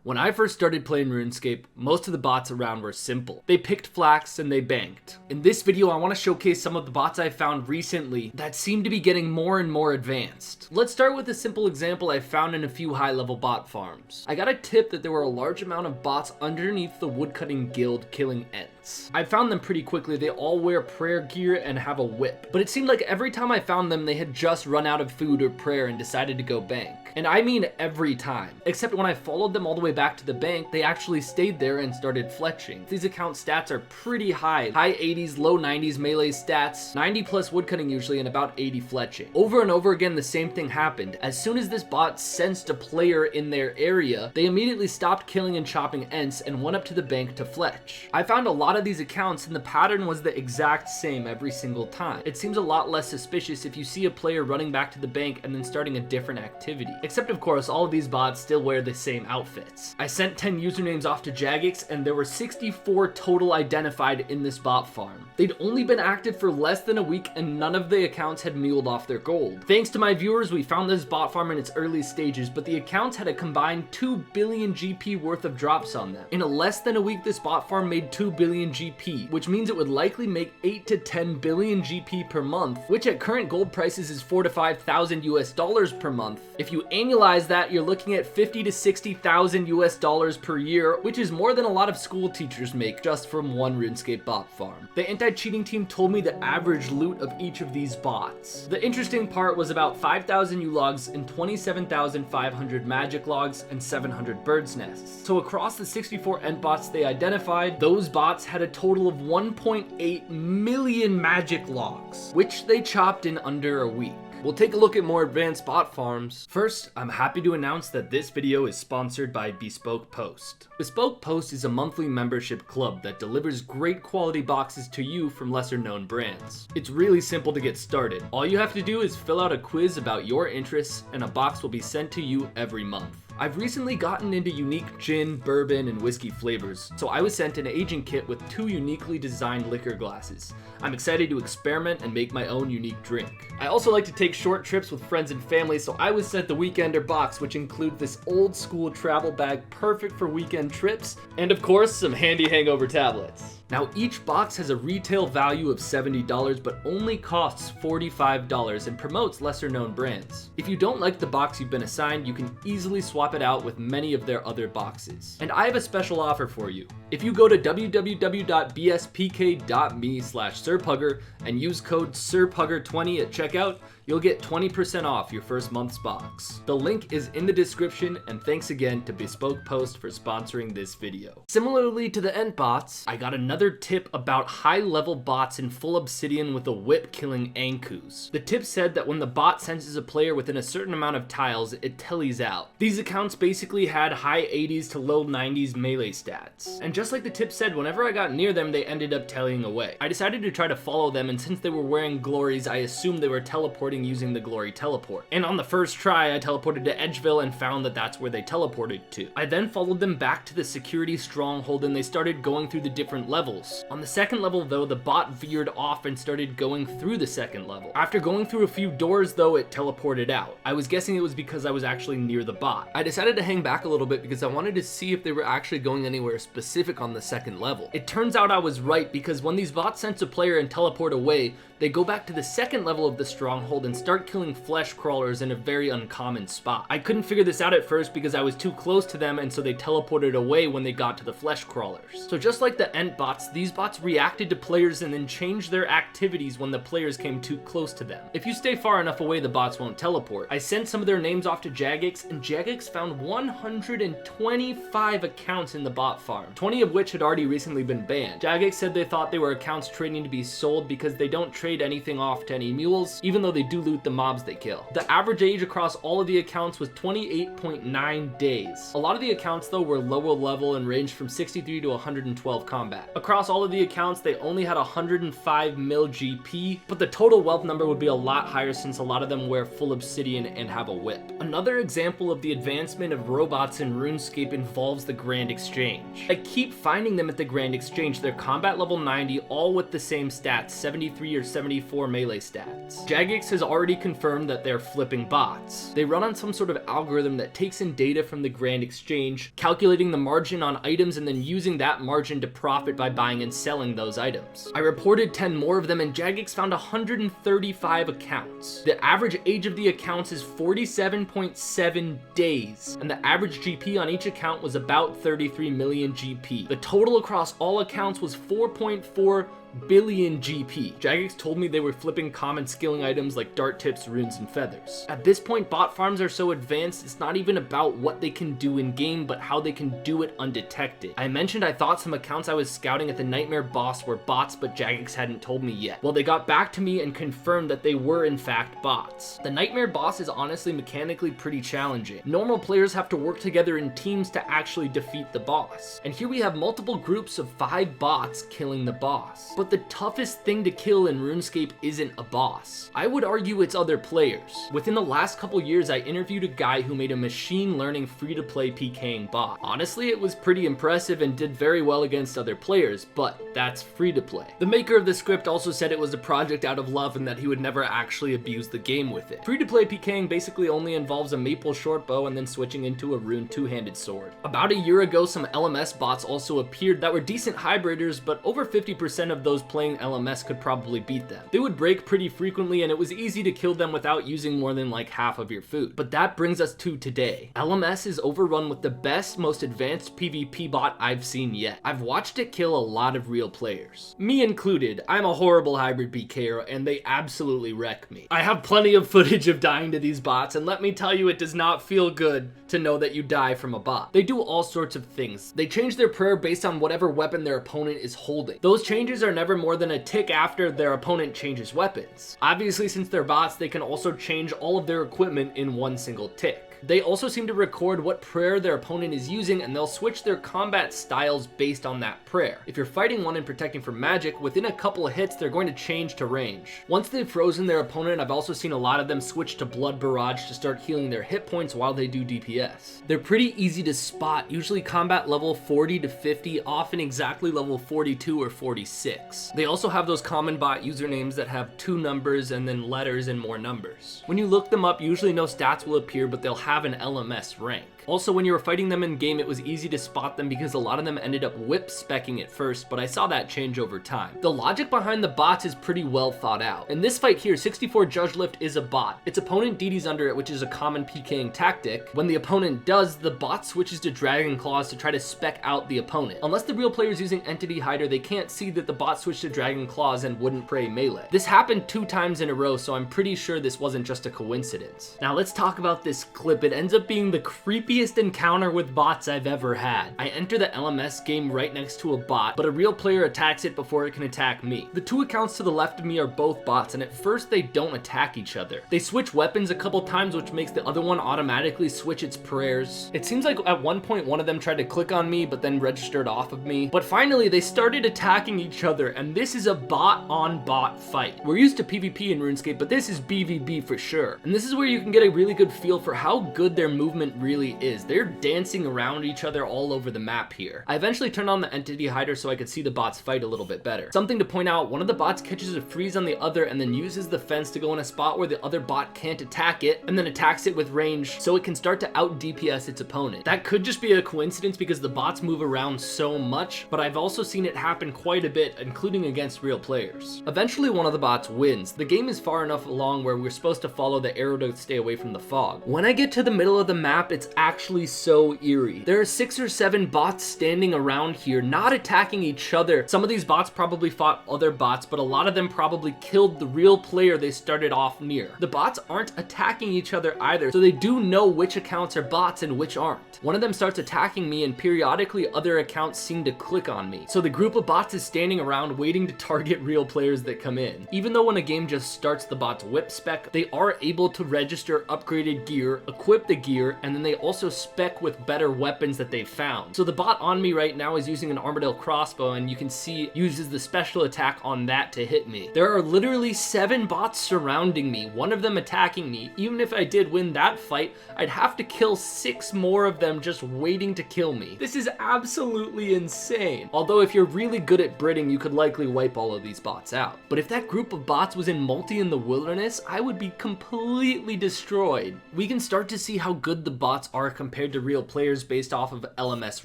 When I first started playing RuneScape, most of the bots around were simple. They picked flax and they banked. In this video, I want to showcase some of the bots I found recently that seem to be getting more and more advanced. Let's start with a simple example I found in a few high-level bot farms. I got a tip that there were a large amount of bots underneath the woodcutting guild killing ents. I found them pretty quickly. They all wear prayer gear and have a whip. But it seemed like every time I found them, they had just run out of food or prayer and decided to go bank. And I mean every time. Except when I followed them all the way back to the bank, they actually stayed there and started fletching. These account stats are pretty high. High 80s, low 90s melee stats, 90 plus woodcutting usually, and about 80 fletching. Over and over again, the same thing happened. As soon as this bot sensed a player in their area, they immediately stopped killing and chopping ents and went up to the bank to fletch. I found a lot of these accounts and the pattern was the exact same every single time. It seems a lot less suspicious if you see a player running back to the bank and then starting a different activity. Except of course, all of these bots still wear the same outfits. I sent 10 usernames off to Jagex and there were 64 total identified in this bot farm. They'd only been active for less than a week and none of the accounts had muled off their gold. Thanks to my viewers, we found this bot farm in its early stages, but the accounts had a combined 2 billion GP worth of drops on them. In a less than a week, this bot farm made 2 billion GP, which means it would likely make 8 to 10 billion GP per month, which at current gold prices is 4 to 5,000 US dollars per month. If you annualize that, you're looking at 50 to 60,000 US dollars per year, which is more than a lot of school teachers make just from one RuneScape bot farm. The anti-cheating team told me the average loot of each of these bots. The interesting part was about 5,000 U logs and 27,500 magic logs and 700 birds nests. So across the 64 ent bots they identified, those bots had a total of 1.8 million magic logs, which they chopped in under a week. We'll take a look at more advanced bot farms. First, I'm happy to announce that this video is sponsored by Bespoke Post. Bespoke Post is a monthly membership club that delivers great quality boxes to you from lesser known brands. It's really simple to get started. All you have to do is fill out a quiz about your interests and a box will be sent to you every month. I've recently gotten into unique gin, bourbon, and whiskey flavors, so I was sent an aging kit with 2 uniquely designed liquor glasses. I'm excited to experiment and make my own unique drink. I also like to take short trips with friends and family, so I was sent the Weekender box, which includes this old school travel bag perfect for weekend trips, and of course, some handy hangover tablets. Now each box has a retail value of $70 but only costs $45 and promotes lesser known brands. If you don't like the box you've been assigned, you can easily swap it out with many of their other boxes. And I have a special offer for you. If you go to www.bspk.me/sirpugger and use code sirpugger20 at checkout, you'll get 20% off your first month's box. The link is in the description, and thanks again to Bespoke Post for sponsoring this video. Similarly to the ent bots, I got another tip about high-level bots in full obsidian with a whip killing Ankus. The tip said that when the bot senses a player within a certain amount of tiles, it tellies out. These accounts basically had high 80s to low 90s melee stats. And just like the tip said, whenever I got near them, they ended up tellying away. I decided to try to follow them, and since they were wearing glories, I assumed they were teleporting using the glory teleport. And on the first try, I teleported to Edgeville and found that that's where they teleported to. I then followed them back to the security stronghold and they started going through the different levels. On the second level though, the bot veered off and started going through the second level. After going through a few doors though, it teleported out. I was guessing it was because I was actually near the bot. I decided to hang back a little bit because I wanted to see if they were actually going anywhere specific on the second level. It turns out I was right, because when these bots sense a player and teleport away, they go back to the second level of the stronghold and start killing flesh crawlers in a very uncommon spot. I couldn't figure this out at first because I was too close to them, and so they teleported away when they got to the flesh crawlers. So just like the ent bots, these bots reacted to players and then changed their activities when the players came too close to them. If you stay far enough away, the bots won't teleport. I sent some of their names off to Jagex, and Jagex found 125 accounts in the bot farm, 20 of which had already recently been banned. Jagex said they thought they were accounts trading to be sold because they don't trade anything off to any mules, even though they do loot the mobs they kill. The average age across all of the accounts was 28.9 days. A lot of the accounts though were lower level and ranged from 63 to 112 combat. Across all of the accounts, they only had 105 mil GP, but the total wealth number would be a lot higher since a lot of them wear full obsidian and have a whip. Another example of the advancement of robots in RuneScape involves the Grand Exchange. I keep finding them at the Grand Exchange. They're combat level 90, all with the same stats, 73 or 74 melee stats. Jagex has already confirmed that they're flipping bots. They run on some sort of algorithm that takes in data from the Grand Exchange, calculating the margin on items and then using that margin to profit by buying and selling those items. I reported 10 more of them and Jagex found 135 accounts. The average age of the accounts is 47.7 days, and the average GP on each account was about 33 million GP. The total across all accounts was 4.4 billion GP. Jagex told me they were flipping common skilling items like dart tips, runes, and feathers. At this point, bot farms are so advanced, it's not even about what they can do in game, but how they can do it undetected. I mentioned I thought some accounts I was scouting at the Nightmare boss were bots, but Jagex hadn't told me yet. Well, they got back to me and confirmed that they were in fact bots. The Nightmare boss is honestly mechanically pretty challenging. Normal players have to work together in teams to actually defeat the boss. And here we have multiple groups of 5 bots killing the boss. But the toughest thing to kill in RuneScape isn't a boss. I would argue it's other players. Within the last couple years, I interviewed a guy who made a machine learning free-to-play PKing bot. Honestly, it was pretty impressive and did very well against other players, but that's free-to-play. The maker of the script also said it was a project out of love and that he would never actually abuse the game with it. Free-to-play PKing basically only involves a maple short bow and then switching into a rune two-handed sword. About a year ago, some LMS bots also appeared that were decent hybriders, but over 50% of those playing LMS could probably beat them. They would break pretty frequently and it was easy to kill them without using more than like half of your food. But that brings us to today. LMS is overrun with the best, most advanced PvP bot I've seen yet. I've watched it kill a lot of real players. Me included. I'm a horrible hybrid PKer and they absolutely wreck me. I have plenty of footage of dying to these bots and let me tell you, it does not feel good to know that you die from a bot. They do all sorts of things. They change their prayer based on whatever weapon their opponent is holding. Those changes are never more than a tick after their opponent changes weapons. Obviously, since they're bots, they can also change all of their equipment in one single tick. They also seem to record what prayer their opponent is using and they'll switch their combat styles based on that prayer. If you're fighting one and protecting from magic, within a couple of hits, they're going to change to range. Once they've frozen their opponent, I've also seen a lot of them switch to blood barrage to start healing their hit points while they do DPS. They're pretty easy to spot, usually combat level 40 to 50, often exactly level 42 or 46. They also have those common bot usernames that have 2 numbers and then letters and more numbers. When you look them up, usually no stats will appear, but they'll have an LMS rank. Also, when you were fighting them in game, it was easy to spot them because a lot of them ended up whip specking at first, but I saw that change over time. The logic behind the bots is pretty well thought out. In this fight here, 64 Judge Lift is a bot. Its opponent DDs under it, which is a common PKing tactic. When the opponent does, the bot switches to Dragon Claws to try to spec out the opponent. Unless the real player is using Entity Hider, they can't see that the bot switched to Dragon Claws and wouldn't pray melee. This happened 2 times in a row, so I'm pretty sure this wasn't just a coincidence. Now let's talk about this clip. It ends up being the creepiest encounter with bots I've ever had. I enter the LMS game right next to a bot, but a real player attacks it before it can attack me. The 2 accounts to the left of me are both bots, and at first they don't attack each other. They switch weapons a couple times, which makes the other one automatically switch its prayers. It seems like at one point one of them tried to click on me, but then registered off of me. But finally they started attacking each other, and this is a bot on bot fight. We're used to PvP in RuneScape, but this is BVB for sure. And this is where you can get a really good feel for how good their movement really is. They're dancing around each other all over the map here. I eventually turned on the Entity Hider so I could see the bots fight a little bit better. Something to point out, one of the bots catches a freeze on the other and then uses the fence to go in a spot where the other bot can't attack it, and then attacks it with range so it can start to out DPS its opponent. That could just be a coincidence because the bots move around so much, but I've also seen it happen quite a bit, including against real players. Eventually one of the bots wins. The game is far enough along where we're supposed to follow the arrow to stay away from the fog. When I get to the middle of the map, it's actually so eerie. There are 6 or 7 bots standing around here, not attacking each other. Some of these bots probably fought other bots, but a lot of them probably killed the real player they started off near. The bots aren't attacking each other either, so they do know which accounts are bots and which aren't. One of them starts attacking me and periodically other accounts seem to click on me. So the group of bots is standing around waiting to target real players that come in. Even though when a game just starts the bots whip spec, they are able to register upgraded gear, equip equip the gear, and then they also spec with better weapons that they've found. So the bot on me right now is using an Armadale crossbow, and you can see it uses the special attack on that to hit me. There are literally 7 bots surrounding me, one of them attacking me. Even if I did win that fight, I'd have to kill 6 more of them just waiting to kill me. This is absolutely insane. Although if you're really good at Bridding, you could likely wipe all of these bots out. But if that group of bots was in multi in the wilderness, I would be completely destroyed. We can start to see how good the bots are compared to real players based off of LMS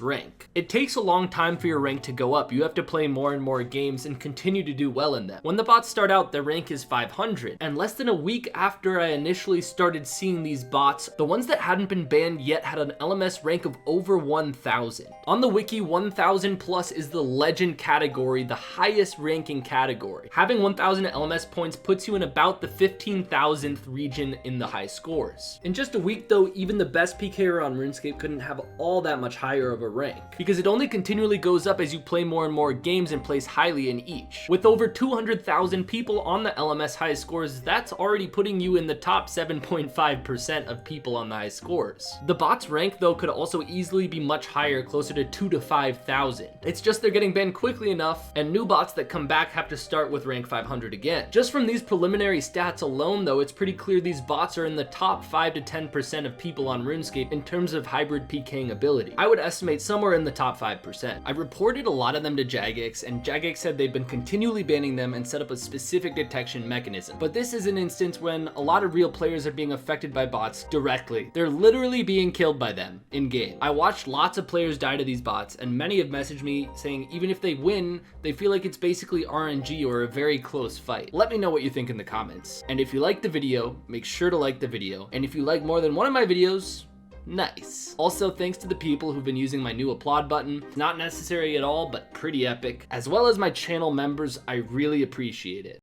rank. It takes a long time for your rank to go up. You have to play more and more games and continue to do well in them. When the bots start out, their rank is 500, and less than a week after I initially started seeing these bots, the ones that hadn't been banned yet had an LMS rank of over 1000. On the wiki, 1000 plus is the legend category, the highest ranking category. Having 1000 LMS points puts you in about the 15,000th region in the high scores. In just a week though, even the best PKer on RuneScape couldn't have all that much higher of a rank, because it only continually goes up as you play more and more games and place highly in each. With over 200,000 people on the LMS high scores, that's already putting you in the top 7.5% of people on the high scores. The bots rank though could also easily be much higher, closer to 2,000 to 5,000. It's just they're getting banned quickly enough, and new bots that come back have to start with rank 500 again. Just from these preliminary stats alone though, it's pretty clear these bots are in the top 5 to 10% of people on RuneScape in terms of hybrid PKing ability. I would estimate somewhere in the top 5%. I reported a lot of them to Jagex, and Jagex said they've been continually banning them and set up a specific detection mechanism. But this is an instance when a lot of real players are being affected by bots directly. They're literally being killed by them in game. I watched lots of players die to these bots, and many have messaged me saying even if they win, they feel like it's basically RNG or a very close fight. Let me know what you think in the comments. And if you liked the video, make sure to like the video. And if you like more than one of my videos, nice. Also, thanks to the people who've been using my new applaud button. Not necessary at all, but pretty epic. As well as my channel members, I really appreciate it.